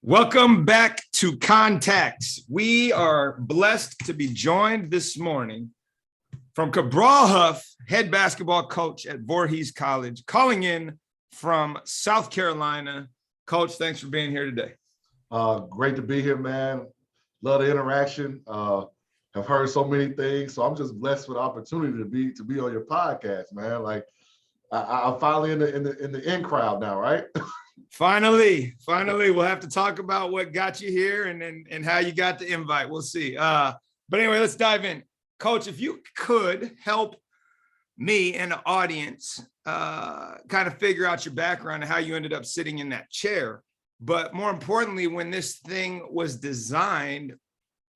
Welcome back to Contacts. We are blessed to be joined this morning from Cabral Huff, head basketball coach at Vorhees College, calling in from South Carolina. Coach, thanks for being here today. Great to be here, man. Love the interaction. Have heard so many things, so I'm just blessed with the opportunity to be on your podcast, man. Like I'm finally in the in crowd now, right? Finally, we'll have to talk about what got you here and how you got the invite. We'll see. But anyway, let's dive in. Coach, if you could help me and the audience kind of figure out your background and how you ended up sitting in that chair. But more importantly, when this thing was designed,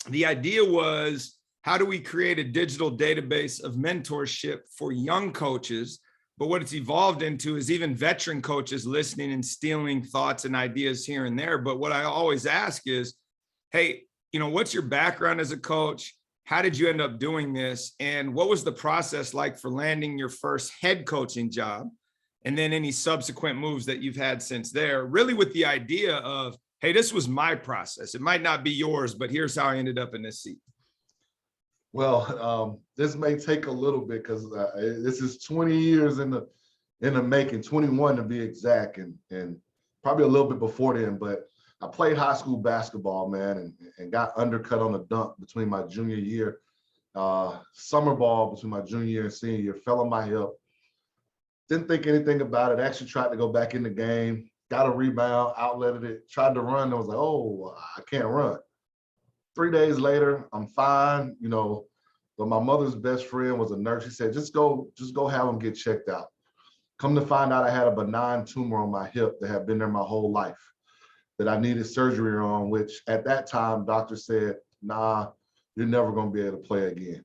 the idea was, how do we create a digital database of mentorship for young coaches? But what it's evolved into is even veteran coaches listening and stealing thoughts and ideas here and there. But what I always ask is, hey, what's your background as a coach? How did you end up doing this? And what was the process like for landing your first head coaching job? And then any subsequent moves that you've had since there, really with the idea of, hey, this was my process. It might not be yours, but here's how I ended up in this seat. Well, this may take a little bit because this is 20 years in the making, 21 to be exact, and probably a little bit before then. But I played high school basketball, man, and got undercut on the dunk between my junior year, summer ball between my junior year and senior year, fell on my hip. Didn't think anything about it. Actually tried to go back in the game, got a rebound, outletted it, tried to run. I was like, oh, I can't run. 3 days later, I'm fine, but my mother's best friend was a nurse. She said, just go have them get checked out. Come to find out I had a benign tumor on my hip that had been there my whole life that I needed surgery on, which at that time, doctor said, nah, you're never gonna be able to play again.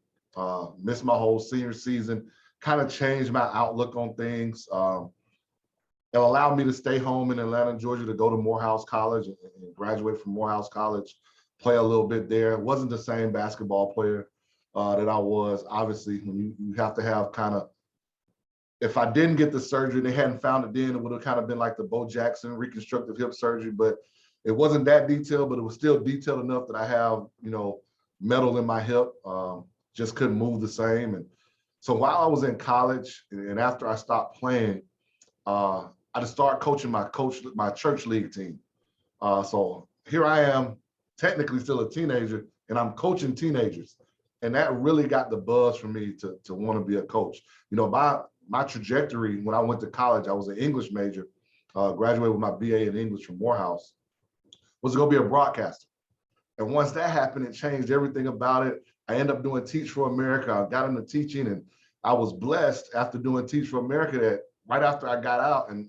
Missed my whole senior season, kind of changed my outlook on things. It allowed me to stay home in Atlanta, Georgia, to go to Morehouse College and graduate from Morehouse College, play a little bit there. It wasn't the same basketball player that I was. Obviously, when you have to have kind of, if I didn't get the surgery, they hadn't found it then, it would have kind of been like the Bo Jackson reconstructive hip surgery, but it wasn't that detailed, but it was still detailed enough that I have, metal in my hip, just couldn't move the same. And so while I was in college and after I stopped playing, I just started coaching my church league team. So here I am, technically still a teenager, and I'm coaching teenagers. And that really got the buzz for me to want to be a coach. My trajectory when I went to college, I was an English major, graduated with my BA in English from Morehouse, was going to be a broadcaster. And once that happened, it changed everything about it. I ended up doing Teach for America. I got into teaching, and I was blessed after doing Teach for America that right after I got out, and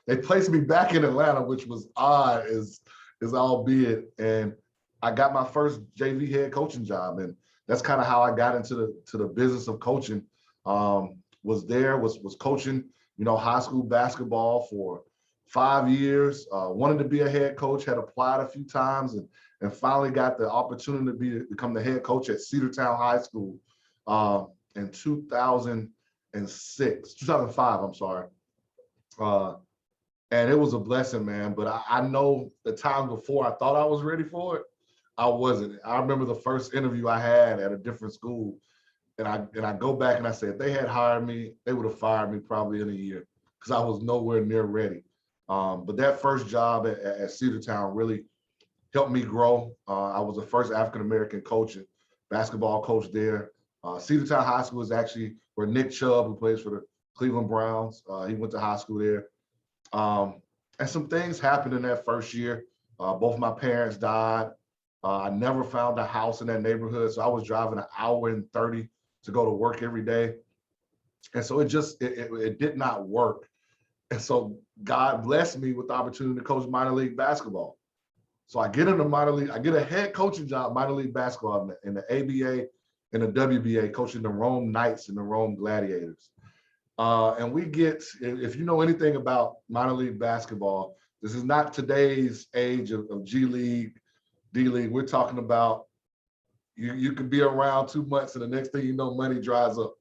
they placed me back in Atlanta, which was odd as albeit. And I got my first JV head coaching job. And that's kind of how I got into the business of coaching. Was coaching, high school basketball for 5 years, wanted to be a head coach, had applied a few times and finally got the opportunity to become the head coach at Cedartown High School in 2005, I'm sorry. And it was a blessing, man. But I know the time before I thought I was ready for it, I wasn't. I remember the first interview I had at a different school, and I go back and I said, if they had hired me, they would have fired me probably in a year because I was nowhere near ready. But that first job at Cedartown really helped me grow. I was the first African-American basketball coach there. Cedartown High School is actually where Nick Chubb, who plays for the Cleveland Browns, he went to high school there. And some things happened in that first year. Both my parents died. I never found a house in that neighborhood. So I was driving 1 hour and 30 to go to work every day. And so it did not work. And so God blessed me with the opportunity to coach minor league basketball. So I get into minor league, I get a head coaching job, minor league basketball in the ABA and the WBA, coaching the Rome Knights and the Rome Gladiators. And we get, if you know anything about minor league basketball, this is not today's age of G League, D League. We're talking about you could be around 2 months and the next thing you know, money dries up.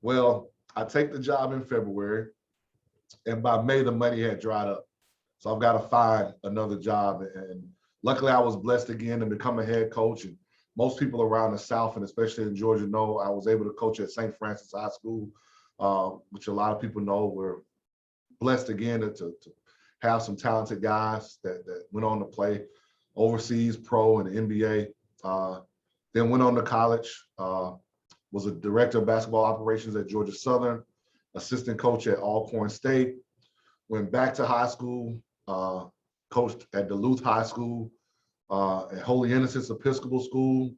Well, I take the job in February, and by May, the money had dried up. So I've got to find another job. And luckily I was blessed again to become a head coach. And most people around the South, and especially in Georgia, know I was able to coach at St. Francis High School, which a lot of people know. We're blessed again to have some talented guys that went on to play overseas, pro, and the NBA. Then went on to college, was a director of basketball operations at Georgia Southern, assistant coach at Alcorn State, went back to high school, coached at Duluth High School, at Holy Innocents Episcopal School.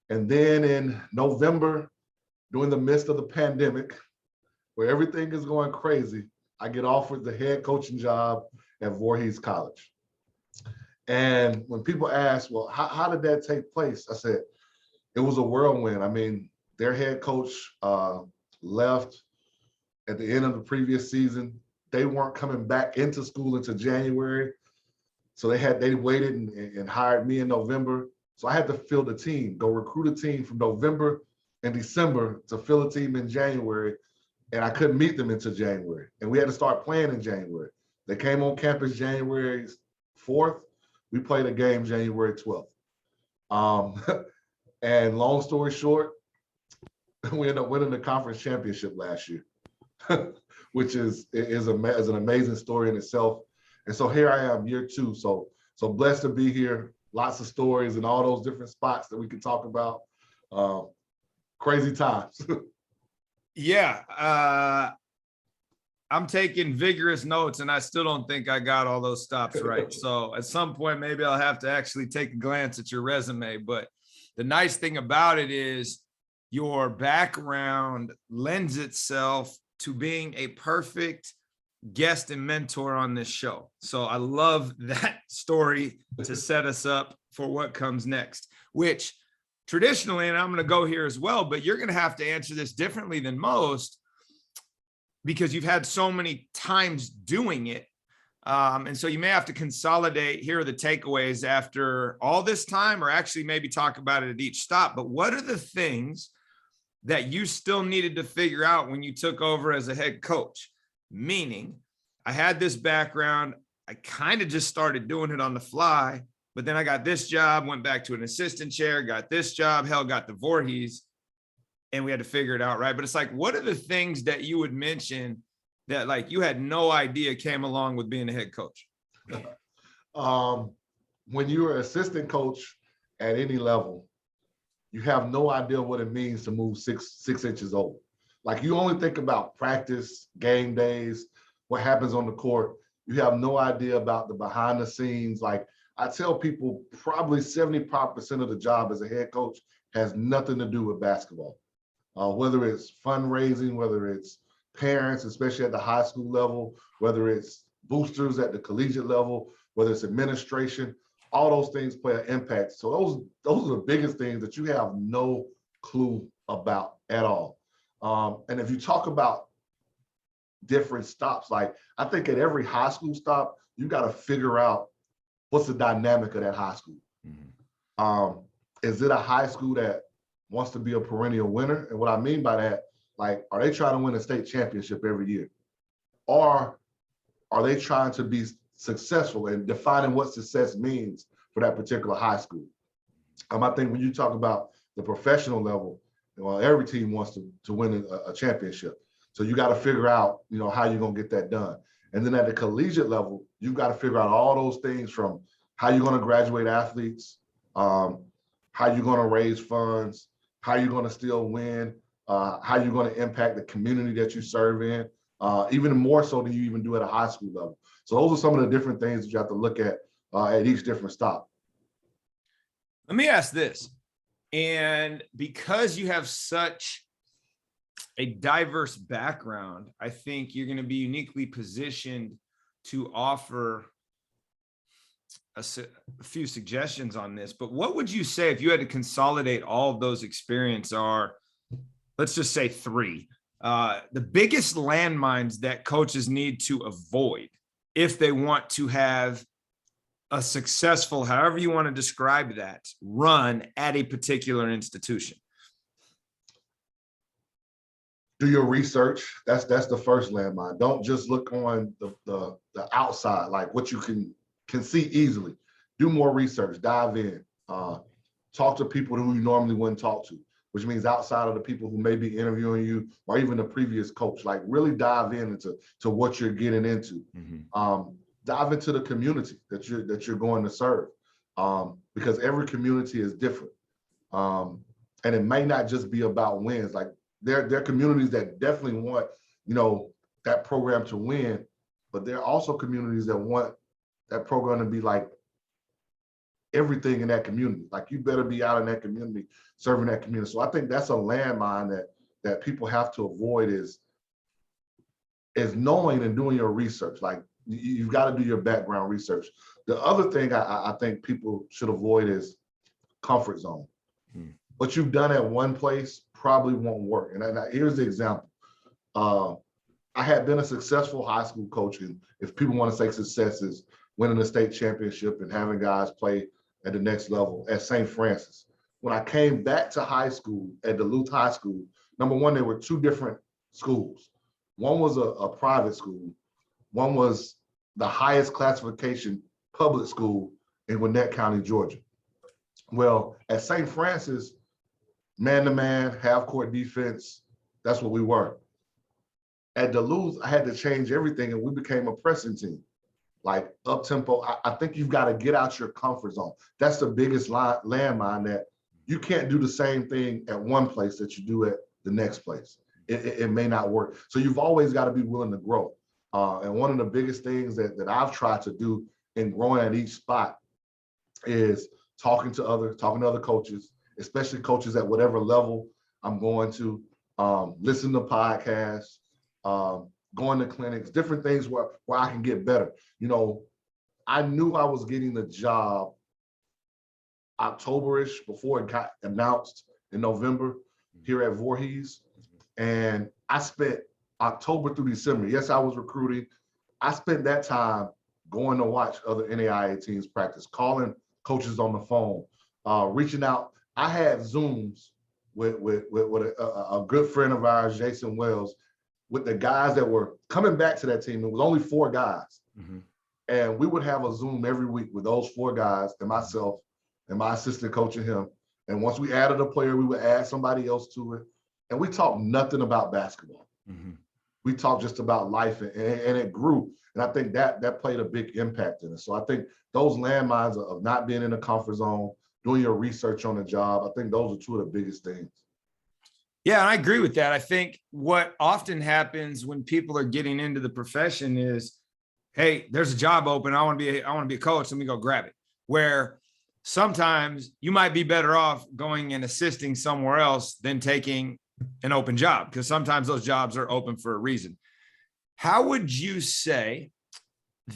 And then in November, during the midst of the pandemic, where everything is going crazy, I get offered the head coaching job at Vorhees College. And when people ask, well, how did that take place? I said, it was a whirlwind. I mean, their head coach left at the end of the previous season. They weren't coming back into school until January. So they waited and hired me in November. So I had to fill the team, go recruit a team from November and December to fill a team in January. And I couldn't meet them until January. And we had to start playing in January. They came on campus January 4th. We played a game January 12th. And long story short, we ended up winning the conference championship last year, which is an amazing story in itself. And so here I am, year 2. So blessed to be here. Lots of stories and all those different spots that we can talk about. Crazy times. Yeah. I'm taking vigorous notes and I still don't think I got all those stops right. So at some point, maybe I'll have to actually take a glance at your resume. But the nice thing about it is your background lends itself to being a perfect guest and mentor on this show. So I love that story to set us up for what comes next, which traditionally, and I'm going to go here as well, but you're going to have to answer this differently than most, because you've had so many times doing it. And so you may have to consolidate. Here are the takeaways after all this time, or actually maybe talk about it at each stop. But what are the things that you still needed to figure out when you took over as a head coach? Meaning, I had this background, I kind of just started doing it on the fly, but then I got this job, went back to an assistant chair, got this job, got the Vorhees, and we had to figure it out, right? But it's like, what are the things that you would mention that like you had no idea came along with being a head coach? When you're an assistant coach at any level, you have no idea what it means to move six inches over. Like, you only think about practice, game days, what happens on the court. You have no idea about the behind the scenes. Like, I tell people, probably 75% of the job as a head coach has nothing to do with basketball. Whether it's fundraising, whether it's parents, especially at the high school level, whether it's boosters at the collegiate level, whether it's administration, all those things play an impact. So those are the biggest things that you have no clue about at all. And if you talk about different stops, like, I think at every high school stop, you got to figure out what's the dynamic of that high school. Mm-hmm. Is it a high school that wants to be a perennial winner? And what I mean by that, like, are they trying to win a state championship every year? Or are they trying to be successful and defining what success means for that particular high school? I think when you talk about the professional level, well, every team wants to win a championship. So you got to figure out, how you're going to get that done. And then at the collegiate level, you've got to figure out all those things, from how you're going to graduate athletes, how you're going to raise funds, how you're going to still win, how you're going to impact the community that you serve in, even more so than you even do at a high school level. So those are some of the different things that you have to look at each different stop. Let me ask this. And because you have such a diverse background, I think you're going to be uniquely positioned to offer a few suggestions on this. But what would you say if you had to consolidate all of those experiences? Are, let's just say 3, the biggest landmines that coaches need to avoid if they want to have a successful, however you want to describe that, run at a particular institution? Do your research. That's the first landmine. Don't just look on the outside, like what you can see easily. Do more research, dive in, talk to people who you normally wouldn't talk to, which means outside of the people who may be interviewing you or even the previous coach. Like really dive into what you're getting into. Dive into the community that you're going to serve, because every community is different, and it may not just be about wins. Like there are communities that definitely want, that program to win, but there are also communities that want that program to be like everything in that community. Like you better be out in that community, serving that community. So I think that's a landmine that people have to avoid is knowing and doing your research. Like you've got to do your background research. The other thing I think people should avoid is comfort zone. What you've done at one place probably won't work. And here's the example. I had been a successful high school coach, and if people want to say success is winning a state championship and having guys play at the next level at St. Francis. When I came back to high school at Duluth High School, number one, there were two different schools. One was a private school. One was the highest classification public school in Gwinnett County, Georgia. Well, at St. Francis, man-to-man, half-court defense, that's what we were. At Duluth, I had to change everything, and we became a pressing team. Like up-tempo, I think you've got to get out your comfort zone. That's the biggest landmine, that you can't do the same thing at one place that you do at the next place. It may not work. So you've always got to be willing to grow. And one of the biggest things that I've tried to do in growing at each spot is talking to other coaches, especially coaches at whatever level I'm going to, listen to podcasts, going to clinics, different things where I can get better. I knew I was getting the job October-ish before it got announced in November here at Vorhees. And I spent October through December. Yes, I was recruiting. I spent that time going to watch other NAIA teams practice, calling coaches on the phone, reaching out. I had Zooms with a good friend of ours, Jason Wells, with the guys that were coming back to that team. It was only 4 guys. And we would have a Zoom every week with those 4 guys and myself and my assistant coach and him. And once we added a player, we would add somebody else to it. And we talked nothing about basketball. We talked just about life, and it grew. And I think that played a big impact in it. So I think those landmines of not being in the comfort zone, doing your research on the job, I think those are 2 of the biggest things. Yeah, and I agree with that. I think what often happens when people are getting into the profession is, hey, there's a job open. I want to be a coach. Let me go grab it. Where sometimes you might be better off going and assisting somewhere else than taking an open job, because sometimes those jobs are open for a reason. How would you say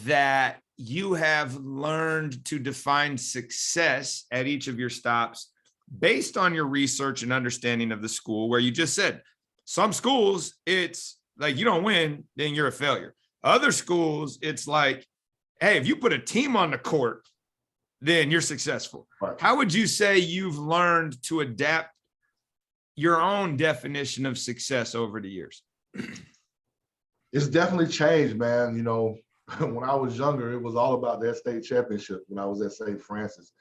that you have learned to define success at each of your stops based on your research and understanding of the school, where you just said some schools, it's like you don't win, then you're a failure. Other schools, it's like, hey, if you put a team on the court, then you're successful. Right. How would you say you've learned to adapt your own definition of success over the years? It's definitely changed, man. When I was younger, it was all about that state championship when I was at St. Francis.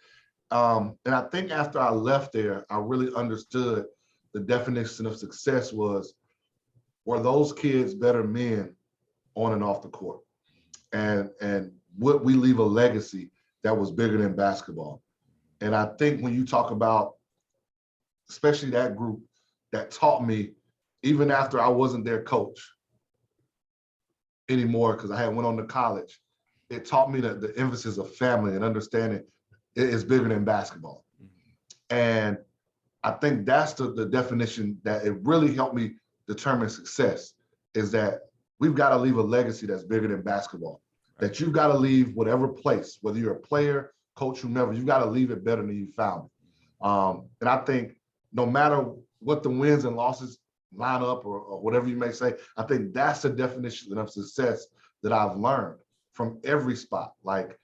And I think after I left there, I really understood the definition of success were those kids better men on and off the court? And would we leave a legacy that was bigger than basketball? And I think when you talk about, especially that group that taught me, even after I wasn't their coach anymore, because I had went on to college, it taught me the emphasis of family and understanding it is bigger than basketball. And I think that's the definition that it really helped me determine success, is that we've got to leave a legacy that's bigger than basketball, that you've got to leave whatever place, whether you're a player, coach, whomever, you've got to leave it better than you found it. And I think no matter what the wins and losses line up or whatever you may say, I think that's the definition of success that I've learned from every spot. Like,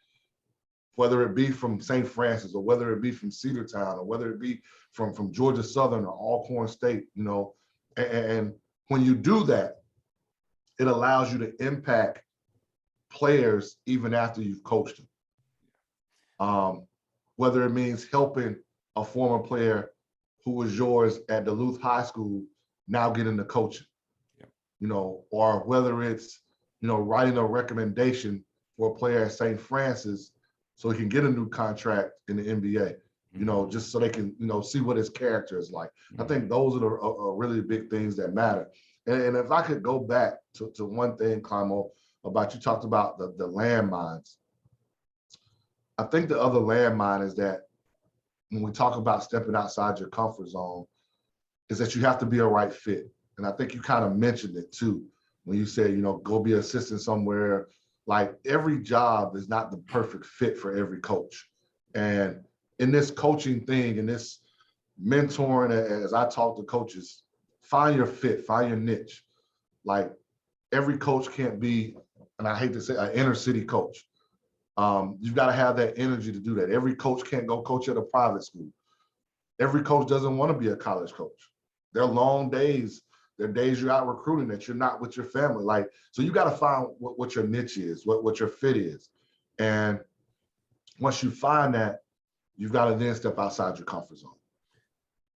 whether it be from St. Francis or whether it be from Cedartown or whether it be from Georgia Southern or Alcorn State, and when you do that, it allows you to impact players even after you've coached them. Whether it means helping a former player who was yours at Duluth High School now get into coaching, or whether it's, writing a recommendation for a player at St. Francis so he can get a new contract in the NBA, just so they can, see what his character is like. I think those are the really big things that matter. And if I could go back to one thing, Climo, about you talked about the landmines. I think the other landmine is that when we talk about stepping outside your comfort zone, is that you have to be a right fit. And I think you kind of mentioned it too, when you said, go be assistant somewhere. Like, every job is not the perfect fit for every coach. And in this coaching thing, in this mentoring, as I talk to coaches, find your fit, find your niche. Like, every coach can't be, and I hate to say, an inner city coach. You've got to have that energy to do that. Every coach can't go coach at a private school. Every coach doesn't want to be a college coach. There are long days. There are days you're out recruiting that you're not with your family. Like, so you got to find what your niche is, what your fit is. And once you find that, you've got to then step outside your comfort zone.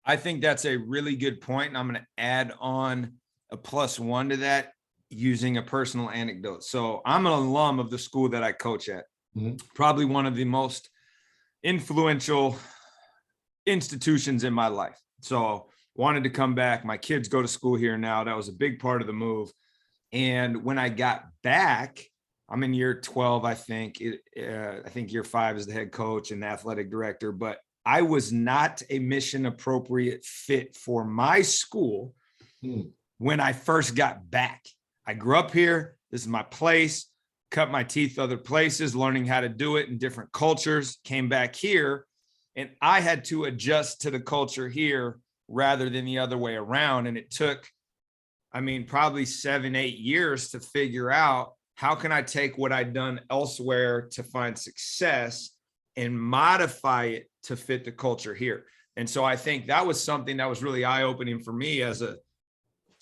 I think that's a really good point. And I'm going to add on a +1 to that using a personal anecdote. So I'm an alum of the school that I coach at. Probably one of the most influential institutions in my life. So wanted to come back. My kids go to school here now. That was a big part of the move. And when I got back, I'm in year 12, I think. I think year 5 as the head coach and the athletic director, but I was not a mission appropriate fit for my school when I first got back. I grew up here. This is my place. Cut my teeth other places, learning how to do it in different cultures, came back here, and I had to adjust to the culture here rather than the other way around. And it took, probably 7-8 years to figure out, how can I take what I'd done elsewhere to find success and modify it to fit the culture here. And so I think that was something that was really eye-opening for me as a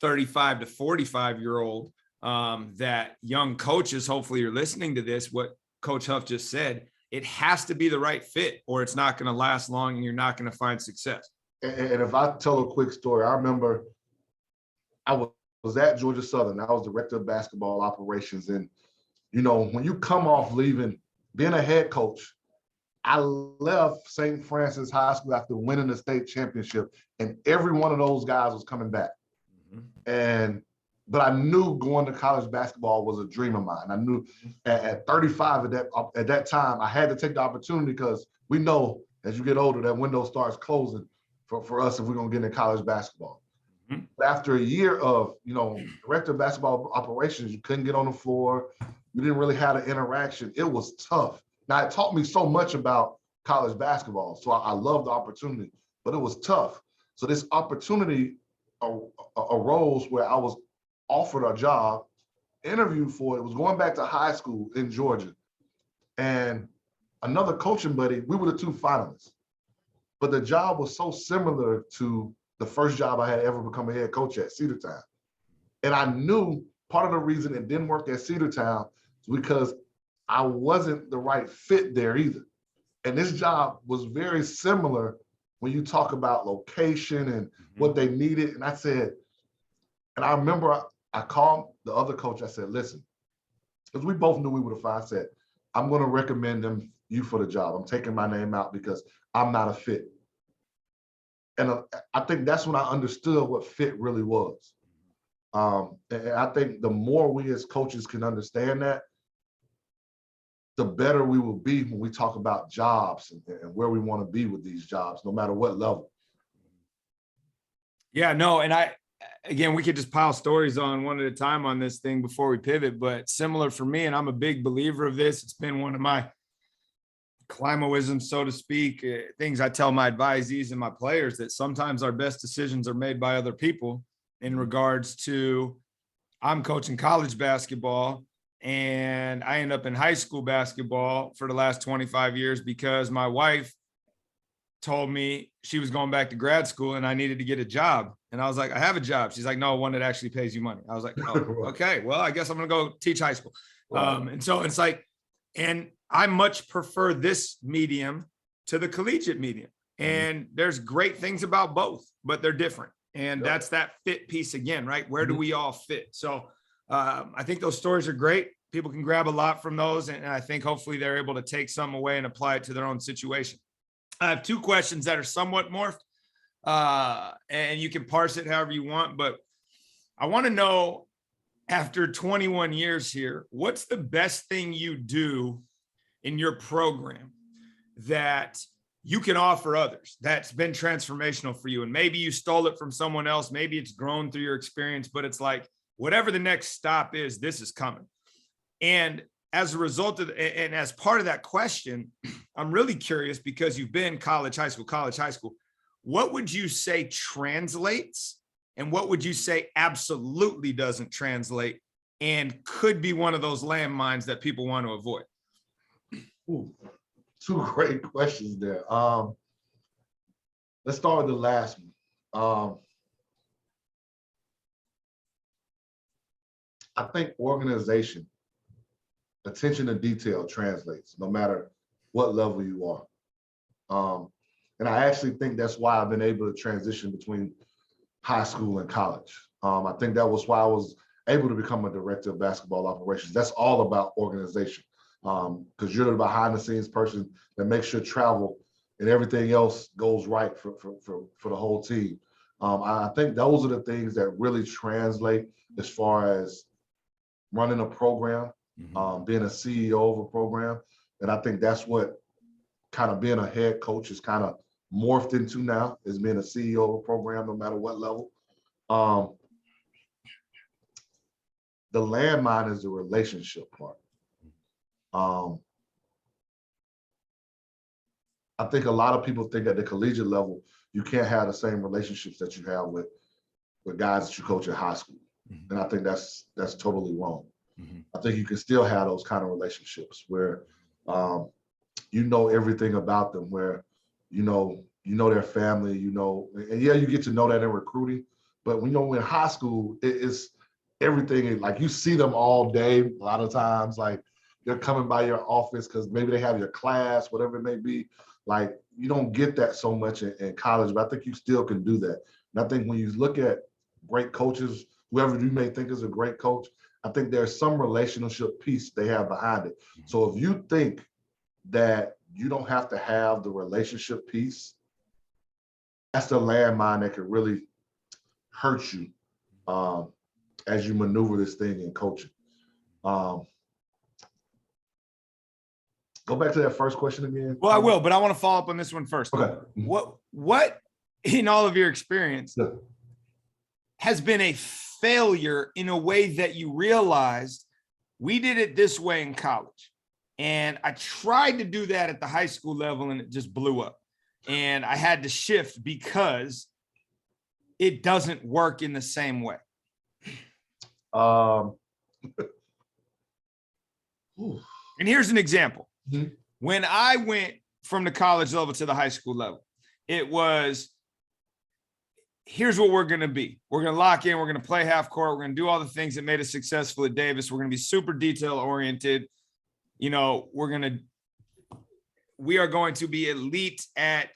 35 to 45-year-old. That young coaches, hopefully you're listening to this, what Coach Huff just said, it has to be the right fit or it's not going to last long and you're not going to find success. And if I tell a quick story, I remember I was at Georgia Southern. I was director of basketball operations. And, when you come off leaving, being a head coach, I left St. Francis High School after winning the state championship, and every one of those guys was coming back. But I knew going to college basketball was a dream of mine. I knew at 35 at that time, I had to take the opportunity, because we know as you get older, that window starts closing for us if we're going to get into college basketball. But after a year of, director of basketball operations, you couldn't get on the floor. You didn't really have an interaction. It was tough. Now, it taught me so much about college basketball. So I loved the opportunity, but it was tough. So this opportunity arose where I was offered a job, interviewed for it. It was going back to high school in Georgia. And another coaching buddy, we were the 2 finalists. But the job was so similar to the first job I had ever become a head coach at, Cedartown. And I knew part of the reason it didn't work at Cedartown was because I wasn't the right fit there either. And this job was very similar when you talk about location and what they needed. And I said, and I remember I called the other coach. I said, listen, because we both knew we would have fine. I said, I'm going to recommend you for the job. I'm taking my name out because I'm not a fit. And I think that's when I understood what fit really was. And I think the more we as coaches can understand that, the better we will be when we talk about jobs and where we want to be with these jobs, no matter what level. Yeah, no. And again, we could just pile stories on one at a time on this thing before we pivot, but similar for me, and I'm a big believer of this. It's been one of my Climoisms, so to speak, things I tell my advisees and my players, that sometimes our best decisions are made by other people in regards to, I'm coaching college basketball and I end up in high school basketball for the last 25 years because my wife told me she was going back to grad school and I needed to get a job. And I was like, I have a job. She's like, no, one that actually pays you money. I was like, oh, okay, well, I guess I'm going to go teach high school. And so it's like, and I much prefer this medium to the collegiate medium. And there's great things about both, but they're different. And that's that fit piece again, right? Where do we all fit? So I think those stories are great. People can grab a lot from those. And I think hopefully they're able to take some away and apply it to their own situation. I have two questions that are somewhat morphed, and you can parse it however you want, but I want to know, after 21 years here, what's the best thing you do in your program that you can offer others that's been transformational for you? And maybe you stole it from someone else, maybe it's grown through your experience, but it's like, whatever the next stop is, this is coming. And as a result of, and as part of that question, I'm really curious, because you've been college, high school, what would you say translates and what would you say absolutely doesn't translate and could be one of those landmines that people want to avoid? Ooh, two great questions there. Let's start with the last one. I think organization, attention to detail translates no matter what level you are. And I actually think that's why I've been able to transition between high school and college. I think that was why I was able to become a director of basketball operations. That's all about organization, because you're the behind the scenes person that makes sure travel and everything else goes right for the whole team. I think those are the things that really translate as far as running a program, being a CEO of a program. And I think that's what kind of being a head coach is kind of morphed into now, is being a CEO of a program, no matter what level. The landmine is the relationship part. I think a lot of people think at the collegiate level, you can't have the same relationships that you have with guys that you coach at high school. And I think that's totally wrong. I think you can still have those kind of relationships where you know everything about them, where you know their family, and yeah, you get to know that in recruiting, but when you're in high school, it's everything. Like, you see them all day. A lot of times, like, they're coming by your office because maybe they have your class, whatever it may be. Like, you don't get that so much in college, but I think you still can do that. And I think when you look at great coaches, whoever you may think is a great coach, I think there's some relationship piece they have behind it. So if you think that you don't have to have the relationship piece, that's the landmine that could really hurt you as you maneuver this thing in coaching. Go back to that first question again. Well, I will, but I want to follow up on this one first. Okay. What in all of your experience has been a failure in a way that you realized, we did it this way in college, and I tried to do that at the high school level and it just blew up, and I had to shift because it doesn't work in the same way? And here's an example. When I went from the college level to the high school level, it was, here's what we're going to be. We're going to lock in. We're going to play half court. We're going to do all the things that made us successful at Davis. We're going to be super detail oriented. We are going to be elite at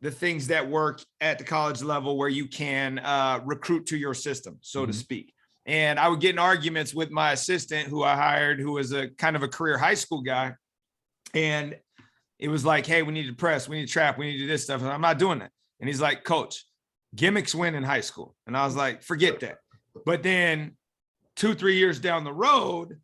the things that work at the college level, where you can recruit to your system, so to speak. And I would get in arguments with my assistant, who I hired, who was a kind of a career high school guy. And it was like, hey, we need to press, we need to trap, we need to do this stuff. And I'm not doing that. And he's like, coach, gimmicks win in high school. And I was like, forget that. But then 2-3 years down the road,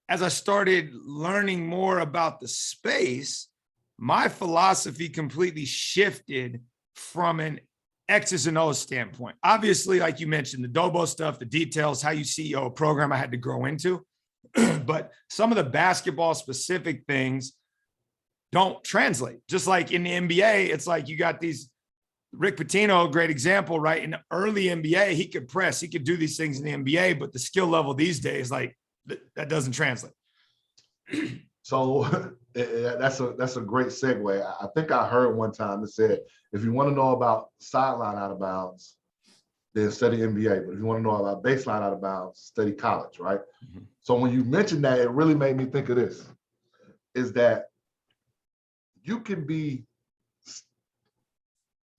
as I started learning more about the space, my philosophy completely shifted from an X's and O's standpoint. Obviously, like you mentioned, the Dobo stuff, the details, how you CEO a program, I had to grow into. But some of the basketball specific things don't translate. Just like in the NBA, it's like you got these, Rick Pitino, great example, right? In the early NBA, he could press, he could do these things in the NBA, but the skill level these days, like, that doesn't translate. So that's a great segue. I think I heard one time it said, if you want to know about sideline out of bounds, then study NBA. But if you want to know about baseline out of bounds, study college, right? Mhm. So when you mentioned that, it really made me think of this, is that you can be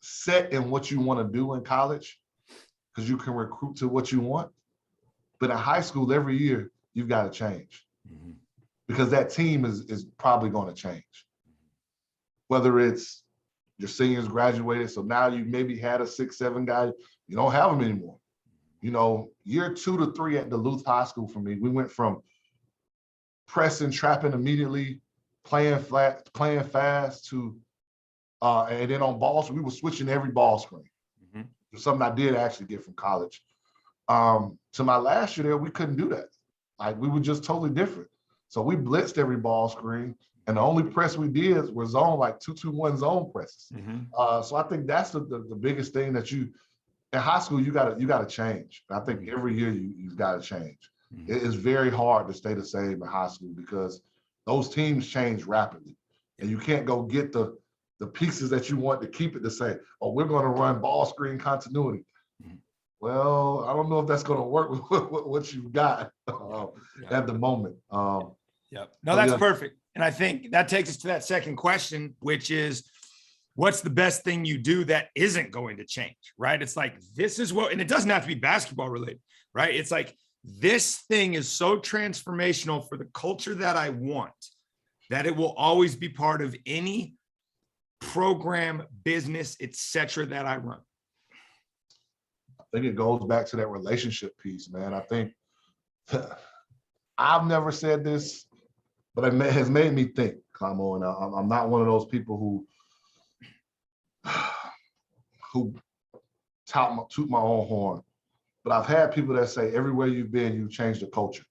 set in what you want to do in college because you can recruit to what you want. But in high school, every year, you've got to change Mhm. because that team is probably going to change. Whether it's your seniors graduated, so now you maybe had a 6-7 guy, you don't have them anymore. You know, year 2 to 3 at Duluth High School for me, we went from pressing, trapping immediately, playing flat, playing fast to, and then on balls, we were switching every ball screen. Mhm. Something I did actually get from college. To my last year there, we couldn't do that. Like we were just totally different. So we blitzed every ball screen, and the only press we did was zone, like 2-2-1 zone presses. Mhm. So I think that's the biggest thing that you in high school you gotta change. I think every year you've got to change. Mhm. It is very hard to stay the same in high school because those teams change rapidly, and you can't go get the pieces that you want to keep it the same. Oh, we're going to run ball screen continuity. Mhm. Well, I don't know if that's going to work with what you've got Yeah. at the moment. Yep. No, So that's yeah, perfect. And I think that takes us to that second question, which is what's the best thing you do that isn't going to change, right? It's like, this is what, and it doesn't have to be basketball related, right? It's like, this thing is so transformational for the culture that I want that it will always be part of any program, business, etc. that I run. I think it goes back to that relationship piece, man. I think I've never said this, but it has made me think, Kamo, and I'm not one of those people who toot my own horn, but I've had people that say everywhere you've been, you've changed the culture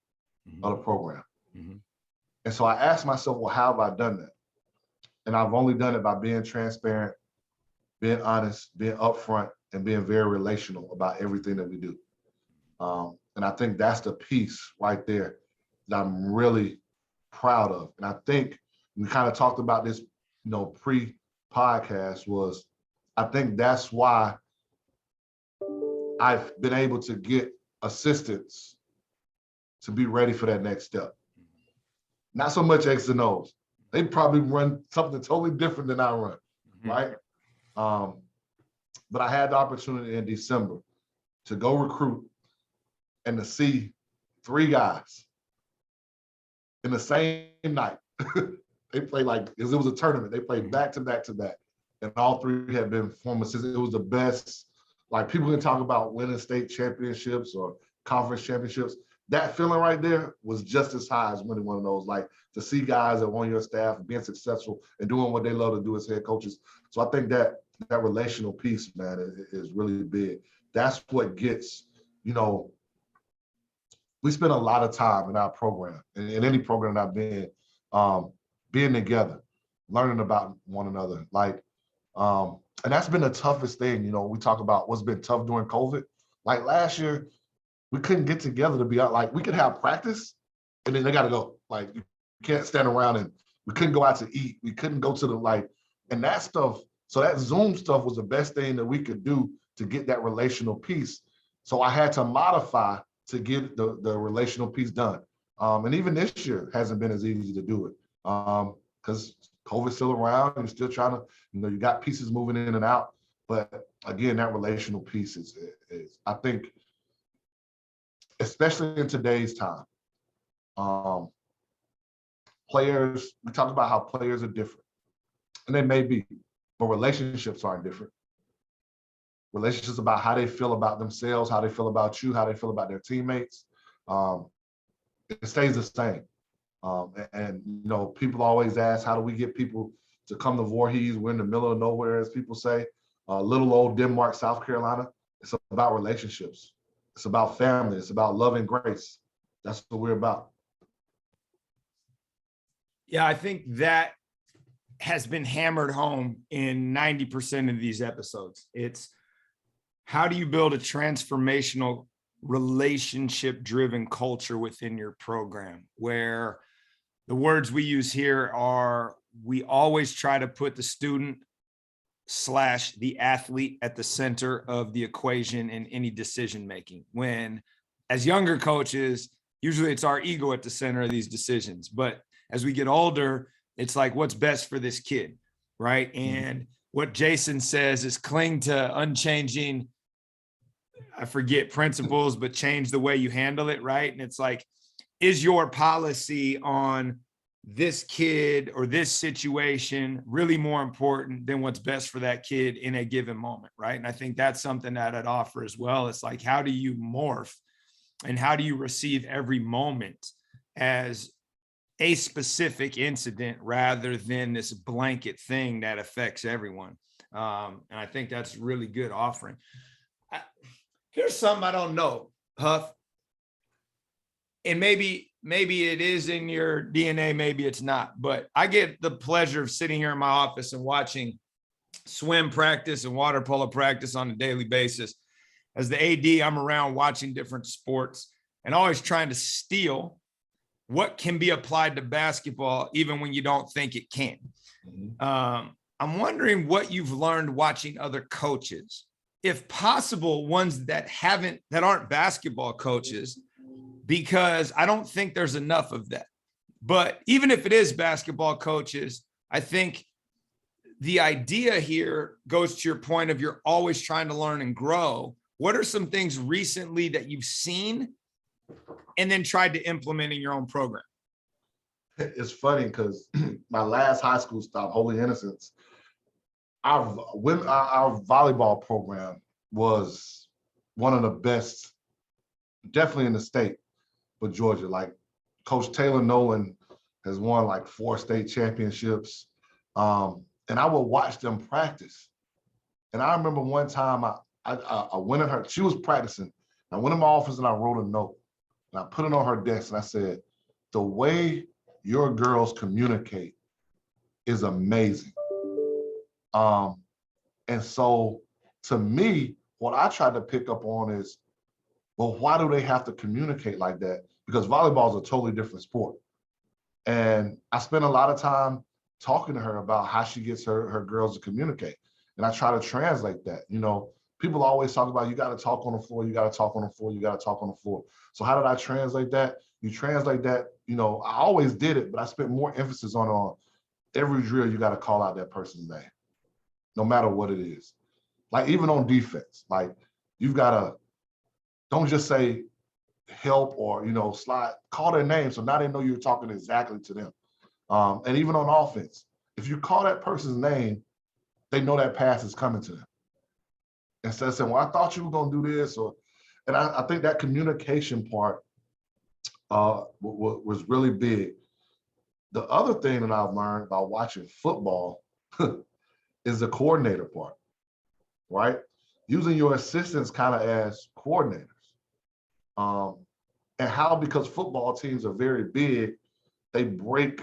Mhm. of the program. Mhm. And so I asked myself, well, how have I done that? And I've only done it by being transparent, being honest, being upfront, and being very relational about everything that we do. And I think that's the piece right there that I'm really proud of. And I think we kind of talked about this, pre-podcast was, I think that's why I've been able to get assistants to be ready for that next step. Not so much X and O's. They probably run something totally different than I run, Mhm. right? But I had the opportunity in December to go recruit and to see 3 guys in the same night. They played like, it was a tournament. They played back to back to back. And all 3 had been former assistants. It was the best. Like people can talk about winning state championships or conference championships. That feeling right there was just as high as winning one of those. Like to see guys that on your staff being successful and doing what they love to do as head coaches. So I think that relational piece, man, is really big. That's what gets, we spend a lot of time in our program, in any program that I've been, being together, learning about one another. And that's been the toughest thing. We talk about what's been tough during COVID. Like last year, we couldn't get together to be out. Like we could have practice, and then they got to go. Like you can't stand around, and we couldn't go out to eat. We couldn't go to and that stuff. So that Zoom stuff was the best thing that we could do to get that relational piece. So I had to modify to get the relational piece done. And even this year hasn't been as easy to do it because COVID's still around. You're still trying to, you got pieces moving in and out. But again, that relational piece is I think, especially in today's time, players, we talk about how players are different, and they may be, but relationships aren't different. Relationships about how they feel about themselves, how they feel about you, how they feel about their teammates. It stays the same. People always ask, how do we get people to come to Vorhees? We're in the middle of nowhere, as people say, little old Denmark, South Carolina. It's about relationships. It's about family. It's about love and grace. That's what we're about. Yeah, I think that has been hammered home in 90% of these episodes. It's how do you build a transformational relationship driven culture within your program where the words we use here are, we always try to put the student / the athlete at the center of the equation in any decision making. When, as younger coaches, usually it's our ego at the center of these decisions. But as we get older, it's like, what's best for this kid, right? And what Jason says is cling to unchanging, I forget principles, but change the way you handle it, right? And it's like, is your policy on this kid or this situation really more important than what's best for that kid in a given moment, right? And I think that's something that I'd offer as well. It's like, how do you morph and how do you receive every moment as a specific incident rather than this blanket thing that affects everyone? And I think that's really good offering. Here's something I don't know, Huff. And maybe it is in your DNA, maybe it's not, but I get the pleasure of sitting here in my office and watching swim practice and water polo practice on a daily basis. As the AD, I'm around watching different sports and always trying to steal what can be applied to basketball, even when you don't think it can. I'm wondering what you've learned watching other coaches, if possible, ones that aren't basketball coaches, because I don't think there's enough of that. But even if it is basketball coaches, I think the idea here goes to your point of, you're always trying to learn and grow. What are some things recently that you've seen and then tried to implement in your own program? It's funny because my last high school stop, Holy Innocents, our volleyball program was one of the best, definitely in the state, but Georgia. Like Coach Taylor Nolan has won like 4 state championships. And I would watch them practice. And I remember one time I went in her, she was practicing. I went in my office and I wrote a note and I put it on her desk and I said, the way your girls communicate is amazing. And so to me, what I tried to pick up on is, well, why do they have to communicate like that? Because volleyball is a totally different sport. And I spent a lot of time talking to her about how she gets her girls to communicate. And I try to translate that. You know, people always talk about, you got to talk on the floor, you got to talk on the floor, you got to talk on the floor. So how did I translate that? You translate that, you know, I always did it, but I spent more emphasis on every drill, you got to call out that person's name, no matter what it is. Like even on defense, like you've got to, don't just say help or, you know, slide, call their name. So now they know you're talking exactly to them. And even on offense, if you call that person's name, they know that pass is coming to them. Instead of saying, well, I thought you were going to do this. And I think that communication part was really big. The other thing that I've learned about watching football is the coordinator part, right? Using your assistants kind of as coordinators. And how, because football teams are very big, they break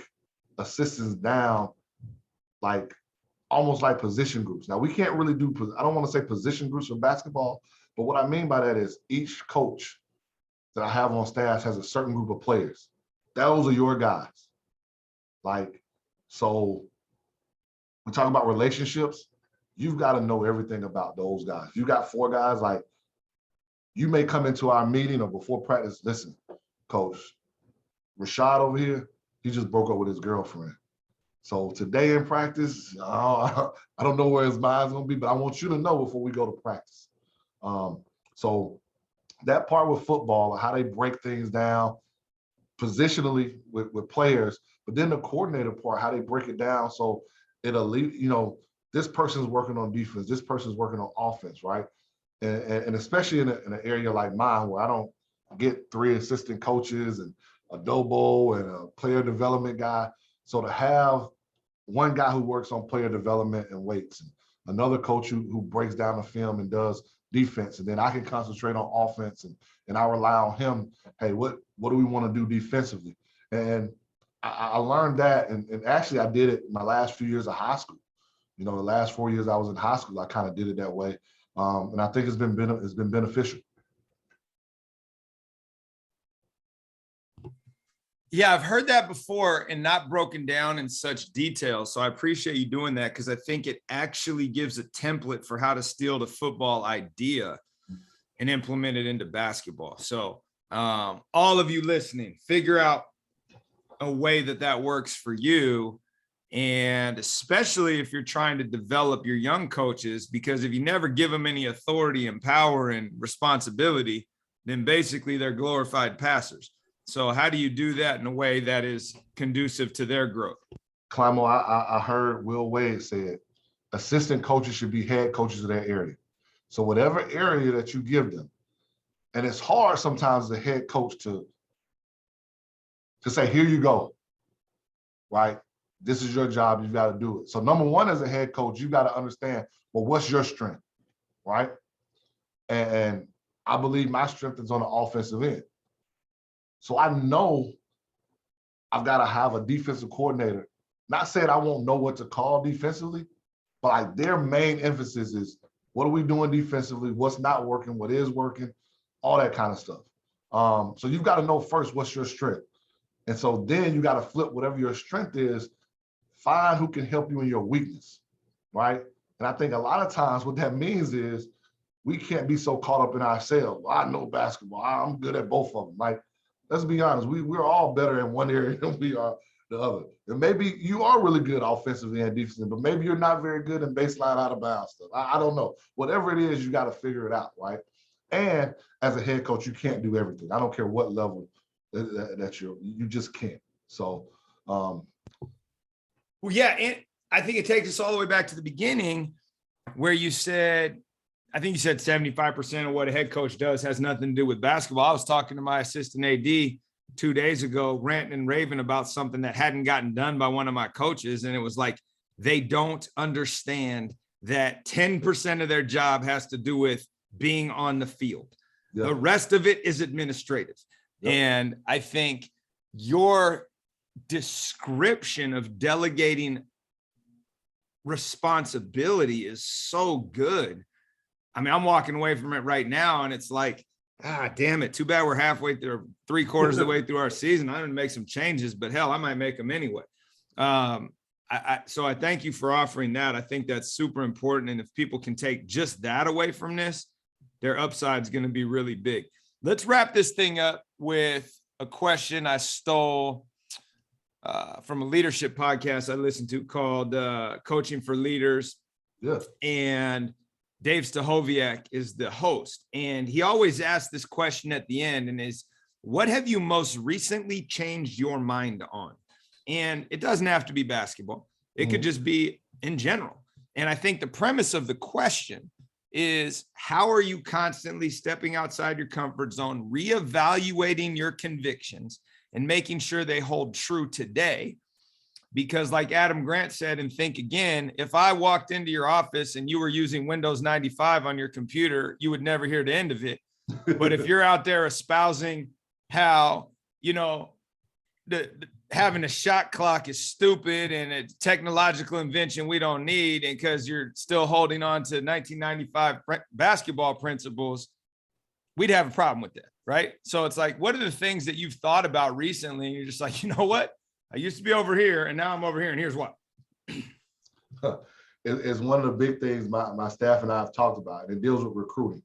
assistants down like almost like position groups. Now we can't really do, I don't want to say position groups for basketball, but what I mean by that is each coach that I have on staff has a certain group of players. Those are your guys. Like, so we talk about relationships, you've got to know everything about those guys. You got 4 guys, like you may come into our meeting or before practice, listen, coach, Rashad over here, he just broke up with his girlfriend. So today in practice, I don't know where his mind's gonna be, but I want you to know before we go to practice. So that part with football, how they break things down positionally with players, but then the coordinator part, how they break it down so it'll, you know, this person's working on defense, this person's working on offense, right? And especially in an area like mine where I don't get 3 assistant coaches and a dobo and a player development guy. So to have one guy who works on player development and weights, and another coach who breaks down the film and does defense, and then I can concentrate on offense and I rely on him, hey, what do we want to do defensively? And I learned that, and actually I did it my last few years of high school. You know, the last 4 years I was in high school, I kind of did it that way. And I think it's been beneficial. Yeah, I've heard that before and not broken down in such detail. So I appreciate you doing that because I think it actually gives a template for how to steal the football idea and implement it into basketball. So all of you listening, figure out a way that that works for you. And especially if you're trying to develop your young coaches, because if you never give them any authority and power and responsibility, then basically they're glorified passers. So how do you do that in a way that is conducive to their growth? Climo, I heard Will Wade said, assistant coaches should be head coaches of that area. So whatever area that you give them, and it's hard sometimes as a head coach to say, here you go, right? This is your job, you've got to do it. So number one, as a head coach, you got to understand, well, what's your strength, right? And I believe my strength is on the offensive end. So I know I've got to have a defensive coordinator. Not saying I won't know what to call defensively, but like their main emphasis is what are we doing defensively? What's not working? What is working? All that kind of stuff. So you've got to know first what's your strength. And so then you got to flip whatever your strength is, find who can help you in your weakness, right? And I think a lot of times what that means is we can't be so caught up in ourselves. Well, I know basketball. I'm good at both of them. Like, let's be honest, we're all better in one area than we are the other. And maybe you are really good offensively and defensively, but maybe you're not very good in baseline out of bounds stuff. I don't know. Whatever it is, you got to figure it out, right? And as a head coach, you can't do everything. I don't care what level that you just can't. So, well, yeah, and I think it takes us all the way back to the beginning where you said, I think you said 75% of what a head coach does has nothing to do with basketball. I was talking to my assistant AD 2 days ago, ranting and raving about something that hadn't gotten done by one of my coaches. And it was like, they don't understand that 10% of their job has to do with being on the field. Yep. The rest of it is administrative. Yep. And I think your description of delegating responsibility is so good. I mean, I'm walking away from it right now and it's like, damn it. Too bad we're halfway through, 3/4 of the way through our season. I'm going to make some changes, but hell, I might make them anyway. So I thank you for offering that. I think that's super important. And if people can take just that away from this, their upside is going to be really big. Let's wrap this thing up with a question I stole from a leadership podcast I listened to called Coaching for Leaders. Yeah. And Dave Stachowiak is the host. And he always asks this question at the end and is, what have you most recently changed your mind on? And it doesn't have to be basketball. It could just be in general. And I think the premise of the question is, how are you constantly stepping outside your comfort zone, reevaluating your convictions and making sure they hold true today? Because like Adam Grant said, and Think Again, if I walked into your office and you were using Windows 95 on your computer, you would never hear the end of it. But if you're out there espousing how, you know, having a shot clock is stupid and a technological invention we don't need, and because you're still holding on to 1995 basketball principles, we'd have a problem with that, right? So it's like, what are the things that you've thought about recently? And you're just like, you know what? I used to be over here and now I'm over here, and here's what. It's one of the big things my staff and I have talked about, and it deals with recruiting.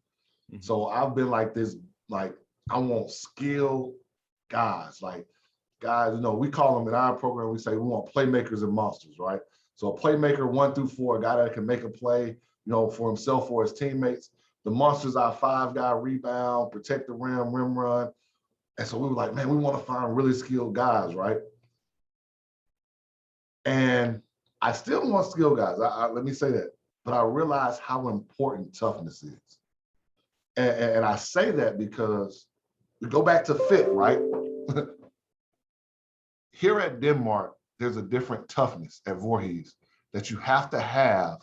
Mm-hmm. So I've been like this, like, I want skilled guys, like guys, you know, we call them in our program, we say we want playmakers and monsters, right? So a playmaker 1 through 4, a guy that can make a play, you know, for himself or his teammates. The monsters are 5-guy rebound, protect the rim run. And so we were like, man, we want to find really skilled guys, right? And I still want skilled guys. Let me say that. But I realize how important toughness is. And I say that because we go back to fit, right? Here at Denmark, there's a different toughness at Vorhees that you have to have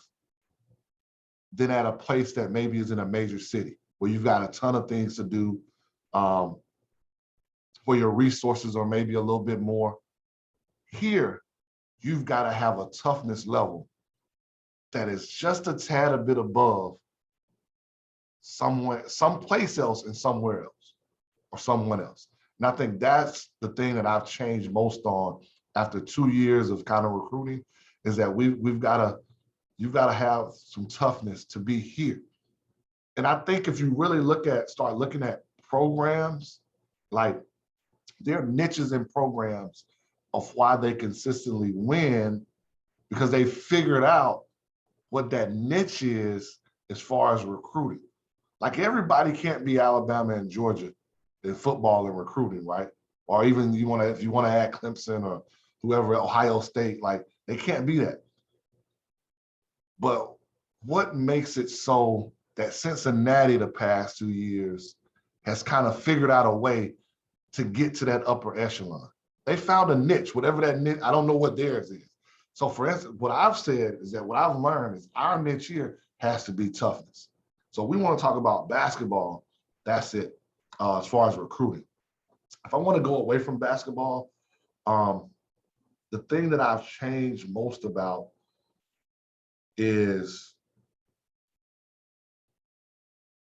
than at a place that maybe is in a major city where you've got a ton of things to do, where your resources are maybe a little bit more. Here, you've got to have a toughness level that is just a tad a bit above someplace else and somewhere else or someone else. And I think that's the thing that I've changed most on after 2 years of kind of recruiting, is that you've got to have some toughness to be here. And I think if you really start looking at programs, like there are niches in programs of why they consistently win, because they figured out what that niche is as far as recruiting. Like everybody can't be Alabama and Georgia in football and recruiting, right? Or even if you want to add Clemson or whoever, Ohio State, like they can't be that. But what makes it so that Cincinnati the past 2 years has kind of figured out a way to get to that upper echelon? They found a niche, whatever that niche, I don't know what theirs is. So for instance, what I've said is that what I've learned is our niche here has to be toughness. So we want to talk about basketball, that's it, as far as recruiting. If I want to go away from basketball, the thing that I've changed most about is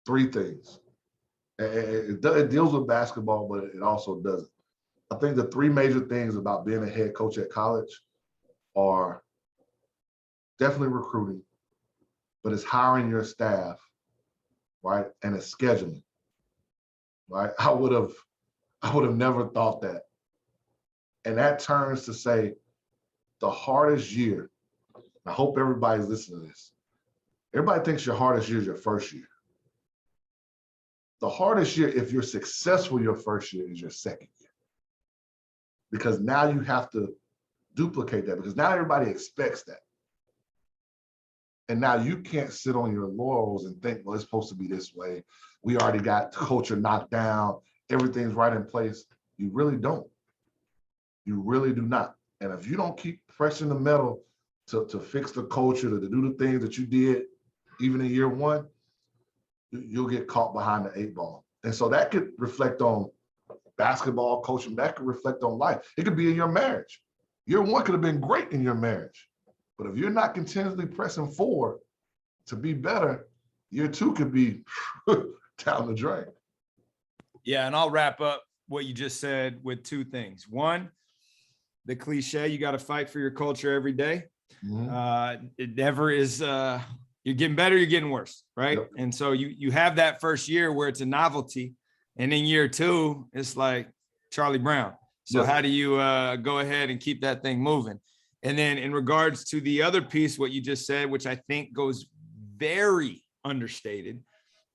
3 things. It deals with basketball, but it also doesn't. I think the 3 major things about being a head coach at college are definitely recruiting, but it's hiring your staff, right? And it's scheduling, right? I would have never thought that. And that turns to say the hardest year, I hope everybody's listening to this. Everybody thinks your hardest year is your first year. The hardest year, if you're successful your first year, is your second year. Because now you have to duplicate that, because now everybody expects that. And now you can't sit on your laurels and think, well, it's supposed to be this way. We already got the culture knocked down. Everything's right in place. You really don't. You really do not. And if you don't keep pressing the metal to fix the culture, to do the things that you did, even in year 1, you'll get caught behind the 8 ball. And so that could reflect on basketball coaching. That could reflect on life. It could be in your marriage. Year 1 could have been great in your marriage. But if you're not continuously pressing forward to be better, year 2 could be down the drain. Yeah, and I'll wrap up what you just said with 2 things. 1, the cliche, you got to fight for your culture every day. Mm-hmm. It never is, you're getting better, you're getting worse, right? Yep. And so you have that first year where it's a novelty. And in year 2, it's like Charlie Brown. So how do you go ahead and keep that thing moving? And then in regards to the other piece, what you just said, which I think goes very understated,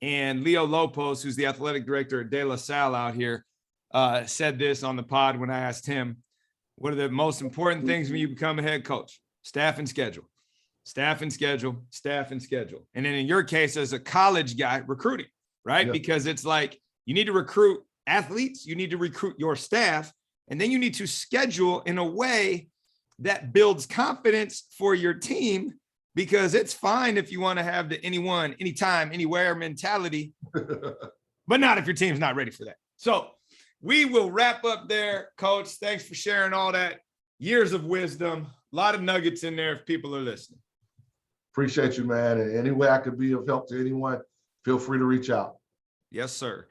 and Leo Lopez, who's the athletic director at De La Salle out here, said this on the pod when I asked him, what are the most important things when you become a head coach? Staff and schedule, staff and schedule, staff and schedule. And then in your case, as a college guy, recruiting, right? Yeah. Because it's like, you need to recruit athletes, you need to recruit your staff, and then you need to schedule in a way that builds confidence for your team, because it's fine if you want to have the anyone, anytime, anywhere mentality, but not if your team's not ready for that. So we will wrap up there, Coach. Thanks for sharing all that years of wisdom. A lot of nuggets in there if people are listening. Appreciate you, man. And any way I could be of help to anyone, feel free to reach out. Yes, sir.